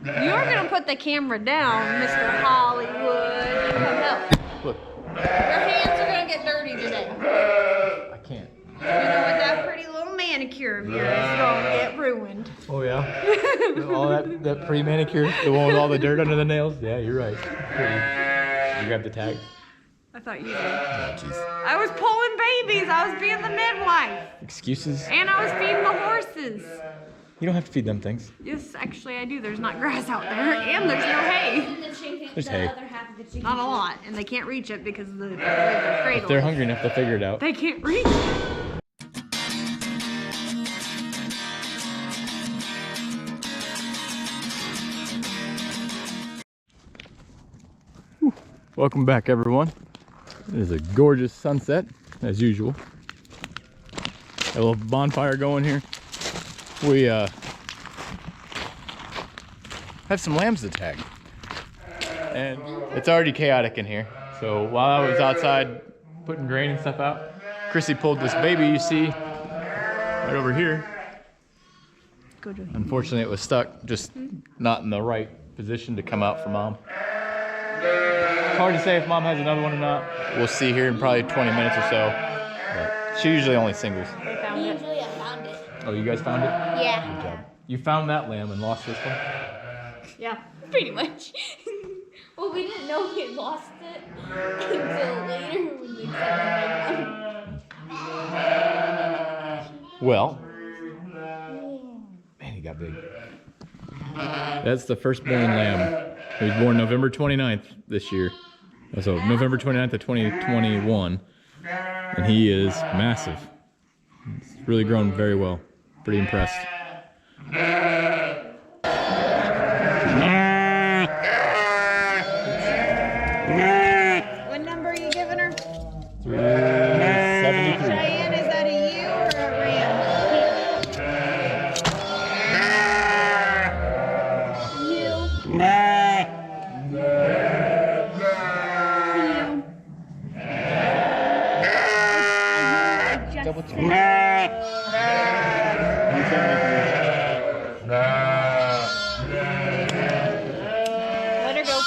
You're gonna put the camera down, Mr. Hollywood. Come help. Look. Your hands are gonna get dirty today. I can't. You know what, that pretty little manicure of yours is gonna get ruined. Oh yeah? All that pretty manicure? The one with all the dirt under the nails? Yeah, you're right. Pretty. You grab the tag? I thought you did. Oh, jeez. I was pulling babies. I was being the midwife. Excuses? And I was feeding the horses. You don't have to feed them things. Yes, actually I do. There's not grass out there, and there's no hay. There's hay. Not a lot, and they can't reach it because of the cradle. If they're hungry enough, they'll figure it out. They can't reach it. Welcome back, everyone. It is a gorgeous sunset, as usual. A little bonfire going here. We have some lambs to tag. And it's already chaotic in here. So while I was outside putting grain and stuff out, Chrissy pulled this baby you see right over here. Unfortunately, it was stuck, just not in the right position to come out for mom. It's hard to say if mom has another one or not. We'll see here in probably 20 minutes or so. But she usually only singles. They found it. Usually I found it. Oh, you guys found it? Yeah. Good job. You found that lamb and lost this one? Yeah. Pretty much. Well, we didn't know we had lost it until later when they said Well, man, he got big. That's the firstborn lamb. He was born November 29th this year. So November 29th of 2021. And he is massive. He's really grown very well. Pretty impressed. What number are you giving her? 373. Cheyenne, is that a ewe or a ram? Double check. Let her go.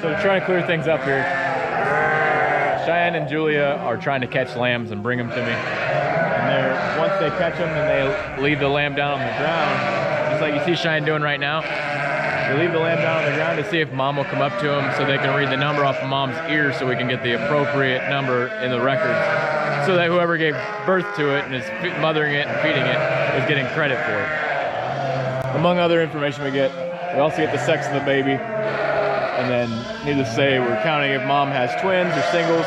So to try to clear things up here, Cheyenne and Julia are trying to catch lambs and bring them to me. And once they catch them, then they leave the lamb down on the ground, just like you see Cheyenne doing right now. They leave the lamb down on the ground to see if mom will come up to them so they can read the number off of mom's ear so we can get the appropriate number in the records. So that whoever gave birth to it and is mothering it and feeding it is getting credit for it. Among other information we get, we also get the sex of the baby. And then, needless to say, we're counting if mom has twins or singles.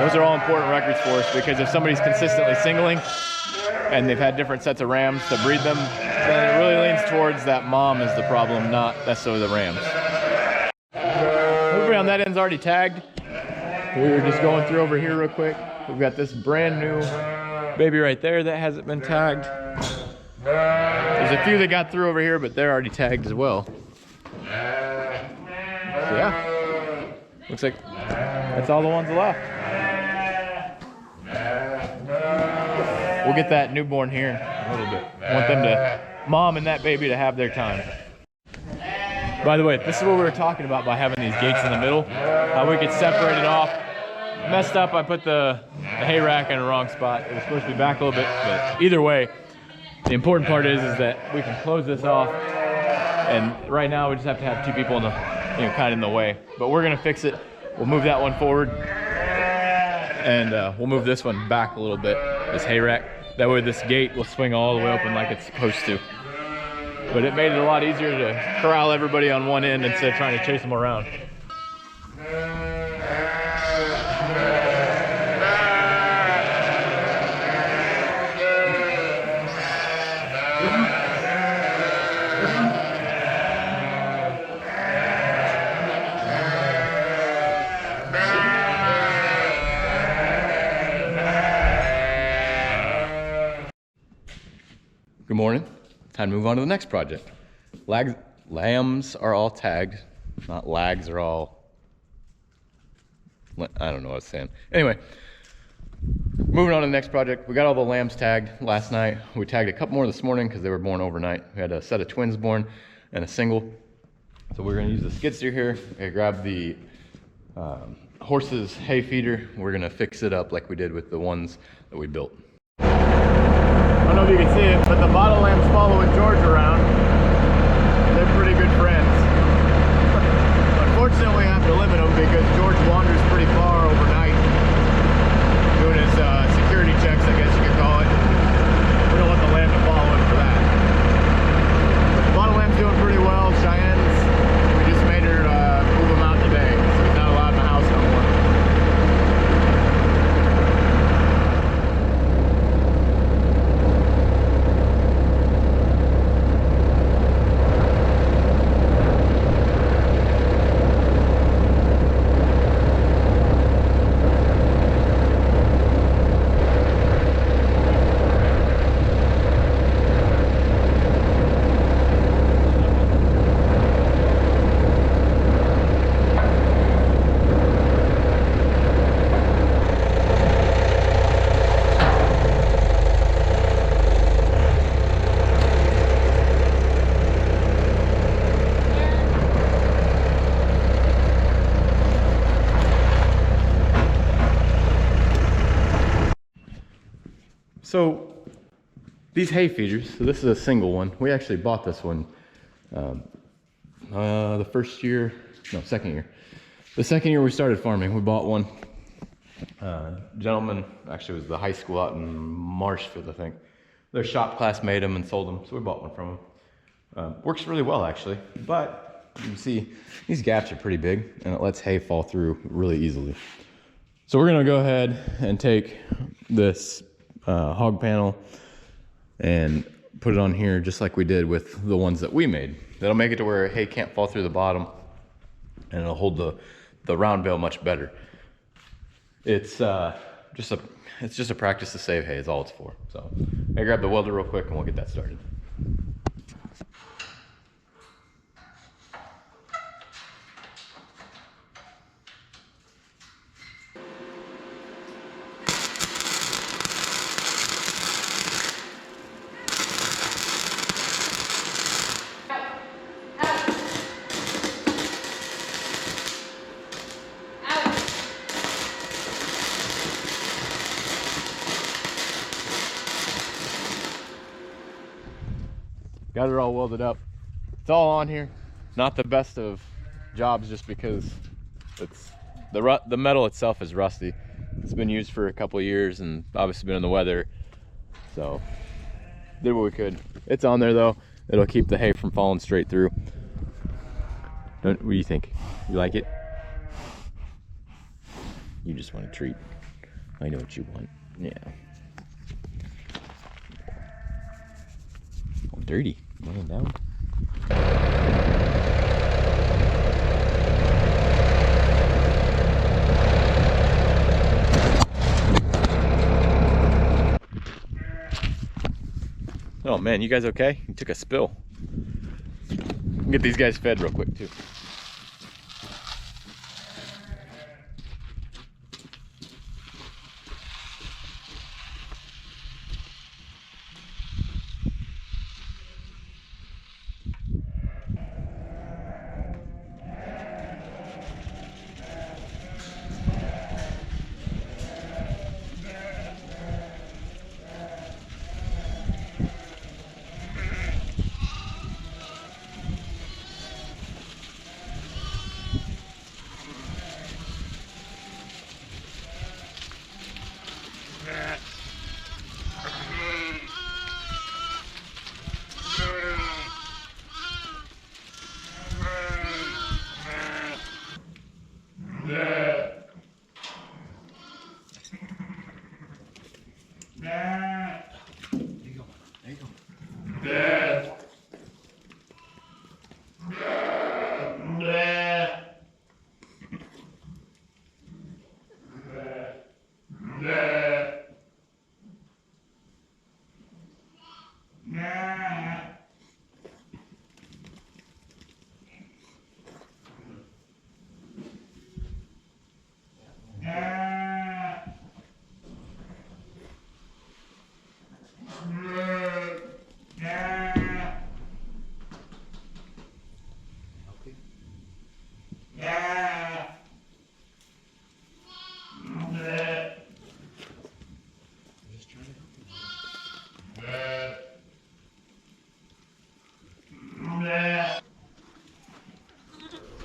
Those are all important records for us because if somebody's consistently singling and they've had different sets of rams to breed them, then it really leans towards that mom is the problem, not necessarily the rams. Everybody on that end's already tagged. We were just going through over here real quick. We've got this brand new baby right there that hasn't been tagged. There's a few that got through over here, but they're already tagged as well. So yeah, looks like that's all the ones left. We'll get that newborn here in a little bit. I want them to, mom and that baby to have their time. By the way, this is what we were talking about by having these gates in the middle. How we could separate it off. Messed up, I put the hay rack in the wrong spot. It was supposed to be back a little bit, but either way, the important part is that we can close this off. And right now we just have to have two people in the, kind of in the way. But we're gonna fix it. We'll move that one forward. And we'll move this one back a little bit, this hay rack. That way this gate will swing all the way open like it's supposed to. But it made it a lot easier to corral everybody on one end instead of trying to chase them around. Good morning. Time to move on to the next project. Lambs are all tagged, not lags are all, I don't know what I was saying. Anyway, moving Moving on to the next project, we got all the lambs tagged last night. We tagged a couple more this morning because they were born overnight. We had a set of twins born and a single. So we're gonna use the skid steer here. I grab the horse's hay feeder. We're gonna fix it up like we did with the ones that we built. I don't know if you can see it, but the bottle lambs following George around. They're pretty good friends. Unfortunately, I have to limit them because George wanders pretty far overnight doing his security checks, I guess you could call it. We don't want the lamb to follow him for that. But the bottle lamb's doing pretty well. Cheyenne's, we just made her move him out today, so he's not allowed in the house no more. So these hay feeders, so this is a single one. We actually bought this one the second year. The second year we started farming, we bought one. Gentleman, actually it was the high school out in Marshfield, I think. Their shop class made them and sold them, so we bought one from them. Works really well actually, but you can see these gaps are pretty big and it lets hay fall through really easily. So we're gonna go ahead and take this hog panel and put it on here just like we did with the ones that we made. That'll make it to where hay can't fall through the bottom and it'll hold the round bale much better. It's just a practice to save hay is all it's for. So I grab the welder real quick and we'll get that started. Got it all welded up. It's all on here. Not the best of jobs just because it's the metal itself is rusty. It's been used for a couple of years and obviously been in the weather. So did what we could. It's on there though. It'll keep the hay from falling straight through. What do you think? You like it? You just want a treat. I know what you want. Yeah. Oh, dirty. Laying down. Oh man, you guys okay? You took a spill. Get these guys fed real quick too. So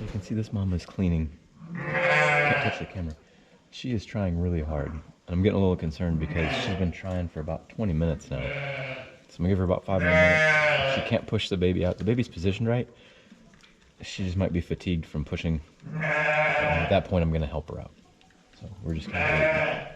you can see this mom is cleaning. Can't touch the camera. She is trying really hard. I'm getting a little concerned because she's been trying for about 20 minutes now. So I'm gonna give her about 5 more minutes. If she can't push the baby out. The baby's positioned right. She just might be fatigued from pushing. And at that point, I'm gonna help her out. So we're just gonna wait.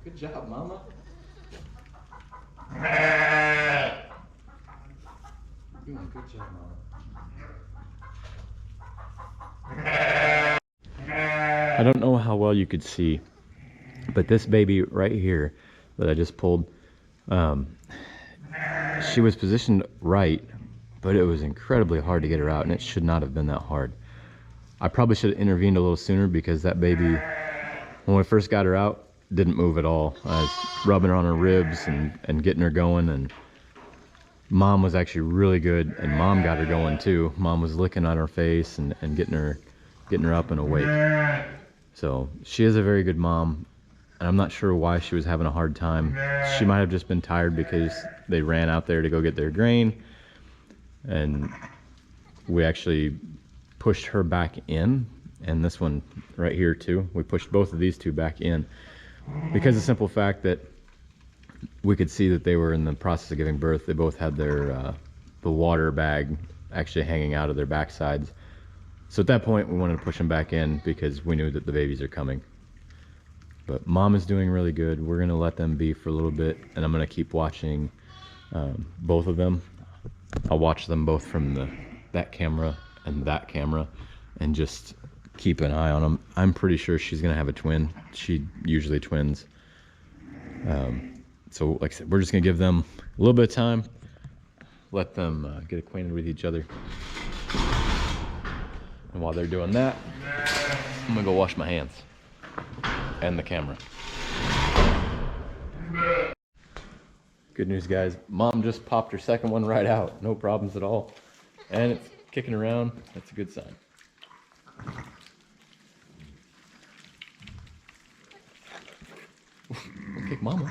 Good job, Mama. Doing good job, Mama. I don't know how well you could see, but this baby right here that I just pulled, she was positioned right, but it was incredibly hard to get her out, and it should not have been that hard. I probably should have intervened a little sooner because that baby, when we first got her out, didn't move at all. I was rubbing her on her ribs and getting her going, and Mom was actually really good, and Mom got her going too. Mom was licking on her face and getting her up and awake. So she is a very good mom, and I'm not sure why she was having a hard time. She might have just been tired because they ran out there to go get their grain, and we actually pushed her back in, and this one right here too. We pushed both of these two back in because of the simple fact that we could see that they were in the process of giving birth. They both had their the water bag actually hanging out of their backsides. So at that point, we wanted to push them back in because we knew that the babies are coming. But Mom is doing really good. We're gonna let them be for a little bit, and I'm gonna keep watching both of them. I'll watch them both from that camera and that camera, and just keep an eye on them. I'm pretty sure she's gonna have a twin. She usually twins. So like I said, we're just gonna give them a little bit of time, let them get acquainted with each other. And while they're doing that, I'm gonna go wash my hands and the camera. Good news, guys. Mom just popped her second one right out. No problems at all. And it's kicking around. That's a good sign. Kick Mama.